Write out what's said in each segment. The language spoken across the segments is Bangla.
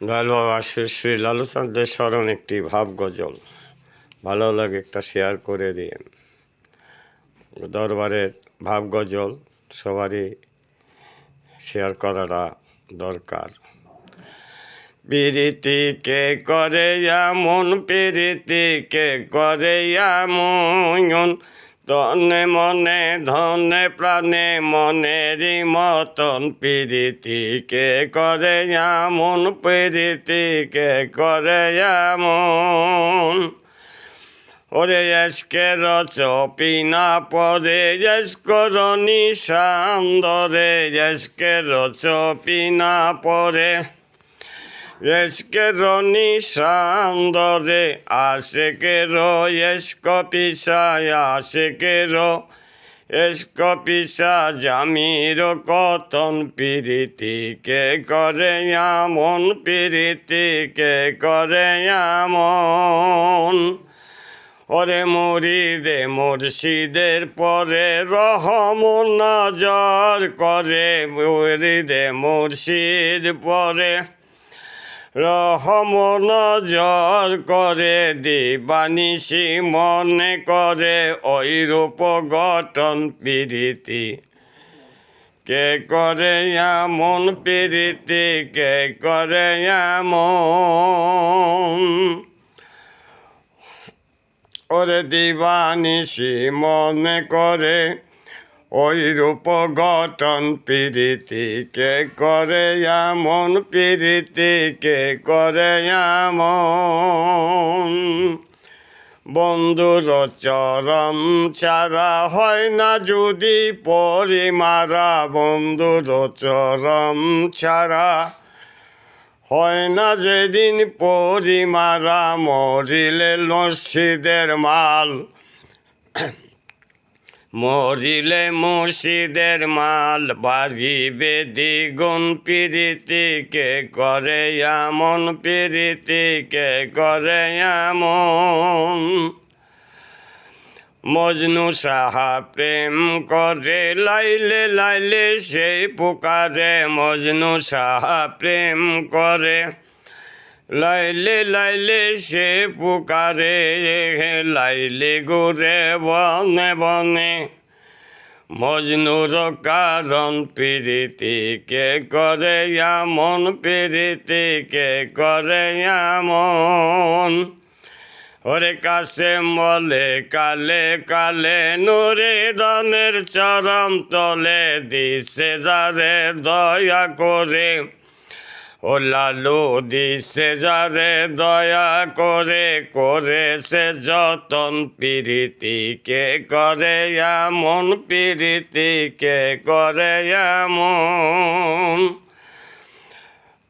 দয়াল বাবা শ্রী শ্রী লালুচাঁদের স্মরণ একটি ভাব গজল ভালো লাগে একটা শেয়ার করে দিন। দরবারের ভাব গজল সবারই শেয়ার করাটা দরকার। প্রীতি কে করে এমন, প্রীতি কে করে এমন, তনে মনে ধনে প্রাণে মনেরই মতন, প্রীতি কে করে এমন, প্রীতি কে করে এমন। ওরে এসকের চপিনা পরে এসকর নিশান্দরে, এসকের চপিনা পরে এসকের নিশান্দরে, আশেকের এসক পিসায় আশেকের এসক পিসা জামির কতন, প্রীতি কে করে এমন, প্রীতি কে করে এমন। ওরে মুরিদে মুর্শিদের পরে রহম নজর করে, মুরিদে মুর্শিদ পরে রহম নজর করে, দিবানিশি মনে করে ওই রূপ গঠন, প্রীতি কে করে এমন, প্রীতি কে করে এমন। ওরে দিবানিশি মনে করে ওই রূপ গঠন, প্রীতি কে করে এমন, প্রীতি কে করে এমন। বন্ধুর চরম ছাড়া হয় না যদি পরিমারা, বন্ধুর চরম ছাড়া হয় না যেদিন পরিমারা, মরিলে মুর্শিদের মাল, মরিলে মুর্শিদের মাল, বাড়িবে দ্বিগুণ, প্রীতি কে করে এমন, প্রীতি কে করে এমন। মজনু সাহা প্রেম করে লাইলে লাইলে সেই পুকারে, মজনু সাহা প্রেম করে লাইলে লাইলে সে পুকারে, লাইলে ঘুরে বনে বনে মজনুর কারণ, প্রীতি কে করে এমন, প্রীতি কে করে এমন। ওরে কাছে বলে কালে কালে নুরে দানের চরম তলে, দিছে যারে দয়া করে ও লালু দিছে যারে দয়া করে, করেছে যতন, প্রীতি কে করে এমন, প্রীতি কে করে এমন।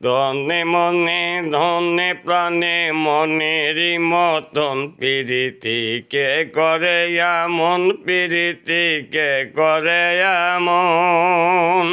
ধনে মনে ধনে প্রাণে মনেরই মতন, প্রীতি কে করে এমন, প্রীতি কে করে এমন।